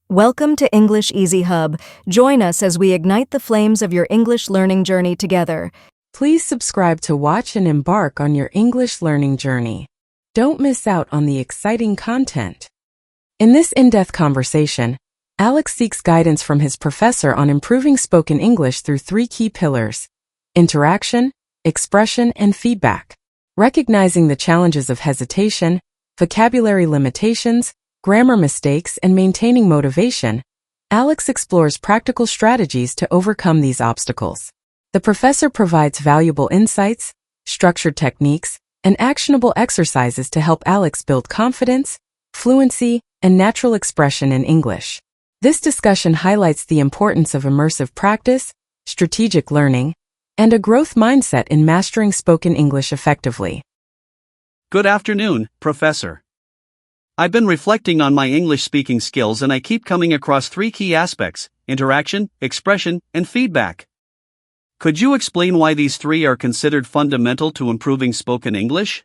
Welcome to English Easy Hub. Join us as we ignite the flames of your English learning journey together. Please subscribe to watch and embark on your English learning journey. Don't miss out on the exciting content. In this in-depth conversation, Alex seeks guidance from his professor on improving spoken English through three key pillars: interaction, expression, and feedback. Recognizing the challenges of hesitation, vocabulary limitations, grammar mistakes, and maintaining motivation, Alex explores practical strategies to overcome these obstacles. The professor provides valuable insights, structured techniques, and actionable exercises to help Alex build confidence, fluency, and natural expression in English. This discussion highlights the importance of immersive practice, strategic learning, and a growth mindset in mastering spoken English effectively. Good afternoon, Professor. I've been reflecting on my English speaking skills and I keep coming across three key aspects: interaction, expression, and feedback. Could you explain why these three are considered fundamental to improving spoken English?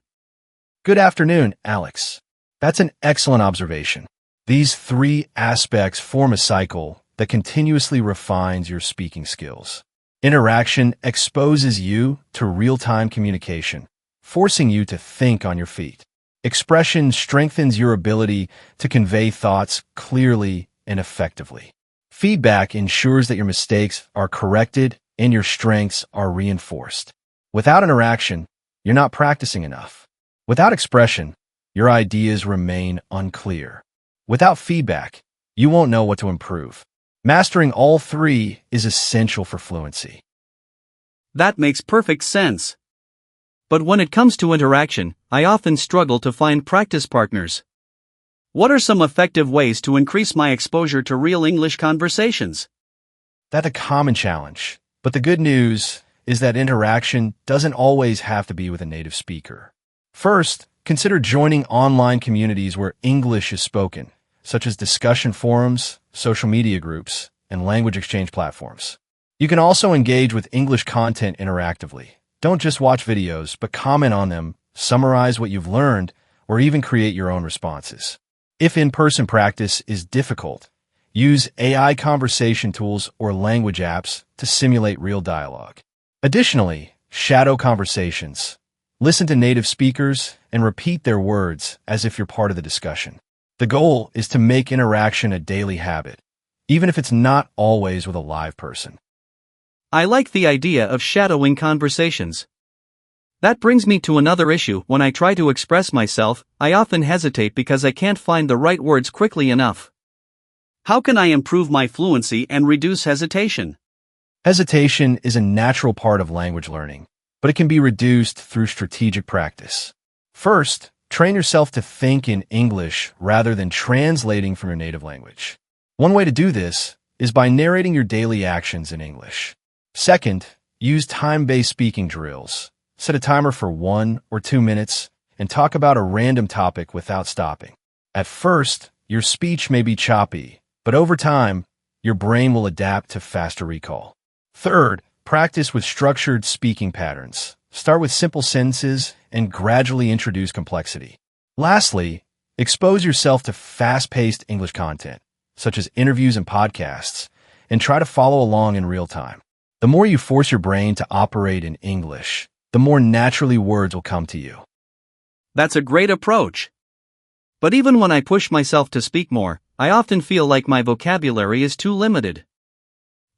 Good afternoon, Alex. That's an excellent observation. These three aspects form a cycle that continuously refines your speaking skills. Interaction exposes you to real-time communication, forcing you to think on your feet. Expression strengthens your ability to convey thoughts clearly and effectively. Feedback ensures that your mistakes are corrected and your strengths are reinforced. Without interaction, you're not practicing enough. Without expression, your ideas remain unclear. Without feedback, you won't know what to improve. Mastering all three is essential for fluency. That makes perfect sense. But when it comes to interaction, I often struggle to find practice partners. What are some effective ways to increase my exposure to real English conversations? That's a common challenge, but the good news is that interaction doesn't always have to be with a native speaker. First, consider joining online communities where English is spoken, such as discussion forums, social media groups, and language exchange platforms. You can also engage with English content interactively. Don't just watch videos, but comment on them, summarize what you've learned, or even create your own responses. If in-person practice is difficult, use AI conversation tools or language apps to simulate real dialogue. Additionally, shadow conversations. Listen to native speakers and repeat their words as if you're part of the discussion. The goal is to make interaction a daily habit, even if it's not always with a live person. I like the idea of shadowing conversations. That brings me to another issue. When I try to express myself, I often hesitate because I can't find the right words quickly enough. How can I improve my fluency and reduce hesitation? Hesitation is a natural part of language learning, but it can be reduced through strategic practice. First, train yourself to think in English rather than translating from your native language. One way to do this is by narrating your daily actions in English. Second, use time-based speaking drills. Set a timer for 1 or 2 minutes and talk about a random topic without stopping. At first, your speech may be choppy, but over time, your brain will adapt to faster recall. Third, practice with structured speaking patterns. Start with simple sentences and gradually introduce complexity. Lastly, expose yourself to fast-paced English content, such as interviews and podcasts, and try to follow along in real time. The more you force your brain to operate in English, the more naturally words will come to you. That's a great approach. But even when I push myself to speak more, I often feel like my vocabulary is too limited.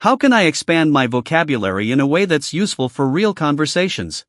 How can I expand my vocabulary in a way that's useful for real conversations?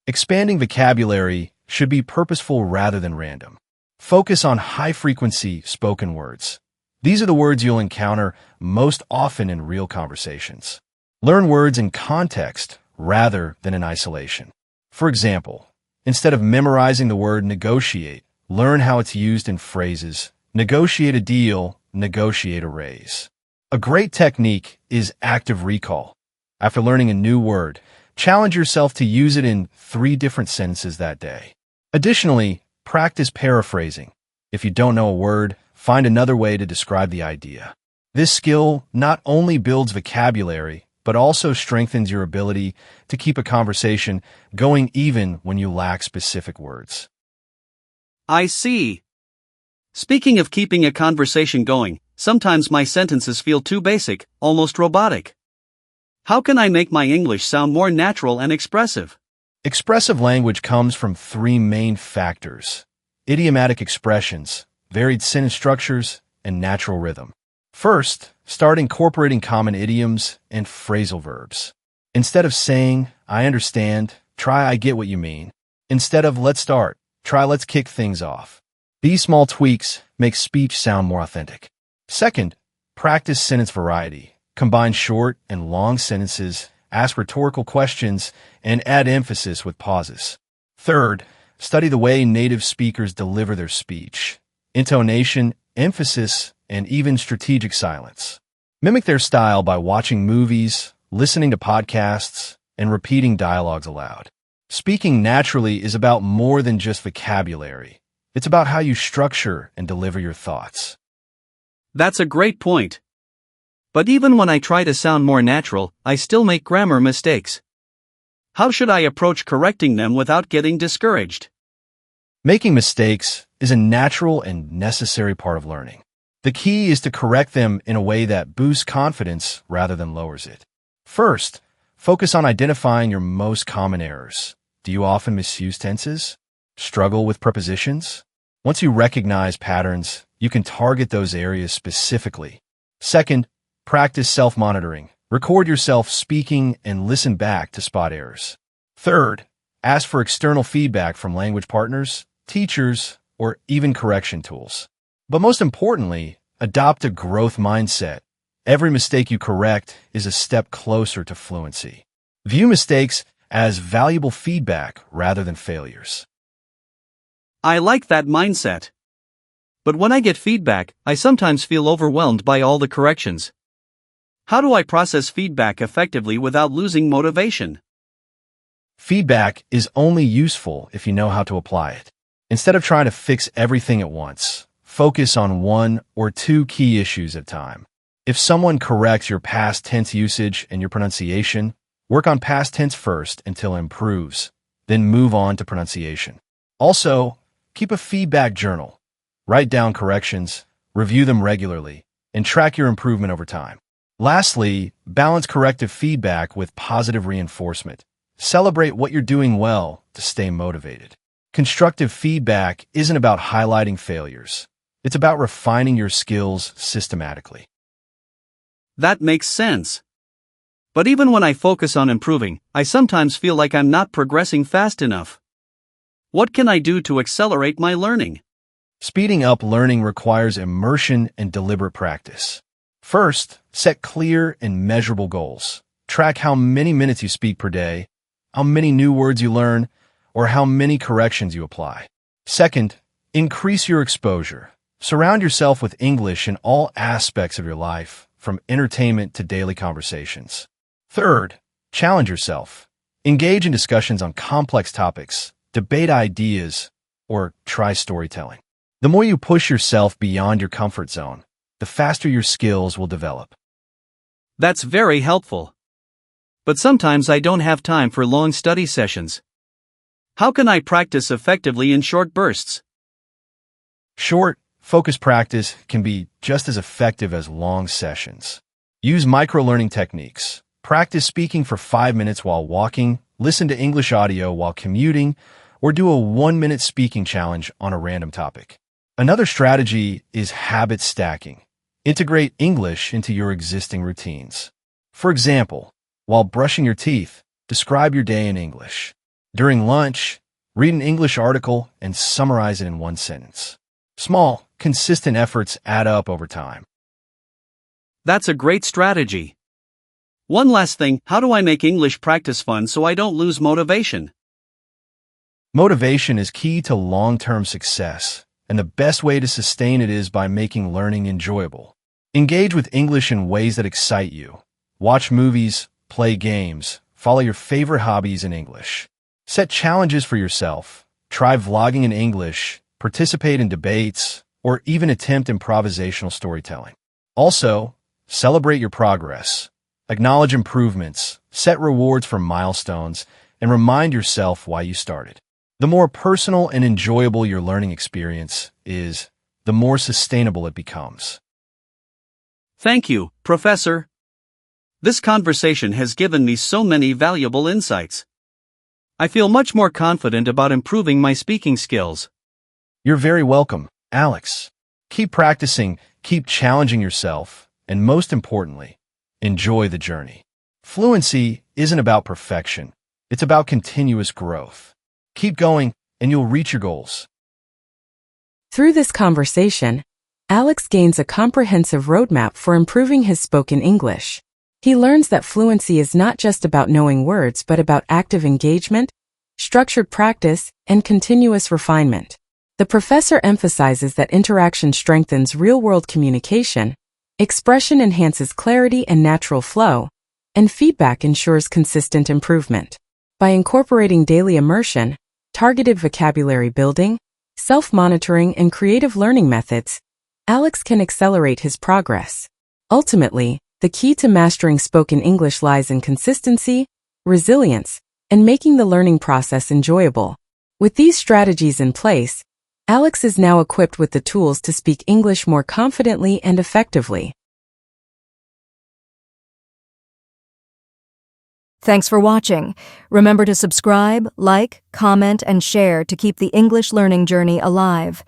Expanding vocabulary should be purposeful rather than random. Focus on high-frequency spoken words. These are the words you'll encounter most often in real conversations. Learn words in context rather than in isolation. For example, instead of memorizing the word negotiate, learn how it's used in phrases: negotiate a deal, negotiate a raise. A great technique is active recall. After learning a new word, challenge yourself to use it in 3 different sentences that day. Additionally, practice paraphrasing. If you don't know a word, find another way to describe the idea. This skill not only builds vocabulary, but also strengthens your ability to keep a conversation going even when you lack specific words. I see. Speaking of keeping a conversation going, sometimes my sentences feel too basic, almost robotic. How can I make my English sound more natural and expressive? Expressive language comes from three main factors: idiomatic expressions, varied sentence structures, and natural rhythm. First, start incorporating common idioms and phrasal verbs. Instead of saying, "I understand," try "I get what you mean." Instead of "let's start," try "let's kick things off." These small tweaks make speech sound more authentic. Second, practice sentence variety. Combine short and long sentences, ask rhetorical questions, and add emphasis with pauses. Third, study the way native speakers deliver their speech. Intonation, emphasis, and even strategic silence. Mimic their style by watching movies, listening to podcasts, and repeating dialogues aloud. Speaking naturally is about more than just vocabulary. It's about how you structure and deliver your thoughts. That's a great point. But even when I try to sound more natural, I still make grammar mistakes. How should I approach correcting them without getting discouraged? Making mistakes is a natural and necessary part of learning. The key is to correct them in a way that boosts confidence rather than lowers it. First, focus on identifying your most common errors. Do you often misuse tenses? Struggle with prepositions? Once you recognize patterns, you can target those areas specifically. Second, practice self-monitoring. Record yourself speaking and listen back to spot errors. Third, ask for external feedback from language partners, teachers, or even correction tools. But most importantly, adopt a growth mindset. Every mistake you correct is a step closer to fluency. View mistakes as valuable feedback rather than failures. I like that mindset. But when I get feedback, I sometimes feel overwhelmed by all the corrections. How do I process feedback effectively without losing motivation? Feedback is only useful if you know how to apply it. Instead of trying to fix everything at once, focus on one or two key issues at a time. If someone corrects your past tense usage and your pronunciation, work on past tense first until it improves, then move on to pronunciation. Also, keep a feedback journal. Write down corrections, review them regularly, and track your improvement over time. Lastly, balance corrective feedback with positive reinforcement. Celebrate what you're doing well to stay motivated. Constructive feedback isn't about highlighting failures. It's about refining your skills systematically. That makes sense. But even when I focus on improving, I sometimes feel like I'm not progressing fast enough. What can I do to accelerate my learning? Speeding up learning requires immersion and deliberate practice. First, set clear and measurable goals. Track how many minutes you speak per day, how many new words you learn, or how many corrections you apply. Second, increase your exposure. Surround yourself with English in all aspects of your life, from entertainment to daily conversations. Third, challenge yourself. Engage in discussions on complex topics, debate ideas, or try storytelling. The more you push yourself beyond your comfort zone, the faster your skills will develop. That's very helpful. But sometimes I don't have time for long study sessions. How can I practice effectively in short bursts? Short, focused practice can be just as effective as long sessions. Use micro-learning techniques. Practice speaking for 5 minutes while walking, listen to English audio while commuting, or do a 1-minute speaking challenge on a random topic. Another strategy is habit stacking. Integrate English into your existing routines. For example, while brushing your teeth, describe your day in English. During lunch, read an English article and summarize it in one sentence. Small, consistent efforts add up over time. That's a great strategy. One last thing, how do I make English practice fun so I don't lose motivation? Motivation is key to long-term success, and the best way to sustain it is by making learning enjoyable. Engage with English in ways that excite you. Watch movies, play games, follow your favorite hobbies in English. Set challenges for yourself. Try vlogging in English, participate in debates, or even attempt improvisational storytelling. Also, celebrate your progress. Acknowledge improvements, set rewards for milestones, and remind yourself why you started. The more personal and enjoyable your learning experience is, the more sustainable it becomes. Thank you, Professor. This conversation has given me so many valuable insights. I feel much more confident about improving my speaking skills. You're very welcome, Alex. Keep practicing, keep challenging yourself, and most importantly, enjoy the journey. Fluency isn't about perfection. It's about continuous growth. Keep going, and you'll reach your goals. Through this conversation, Alex gains a comprehensive roadmap for improving his spoken English. He learns that fluency is not just about knowing words but about active engagement, structured practice, and continuous refinement. The professor emphasizes that interaction strengthens real-world communication, expression enhances clarity and natural flow, and feedback ensures consistent improvement. By incorporating daily immersion, targeted vocabulary building, self-monitoring, and creative learning methods, Alex can accelerate his progress. Ultimately, the key to mastering spoken English lies in consistency, resilience, and making the learning process enjoyable. With these strategies in place, Alex is now equipped with the tools to speak English more confidently and effectively. Thanks for watching. Remember to subscribe, like, comment, and share to keep the English learning journey alive.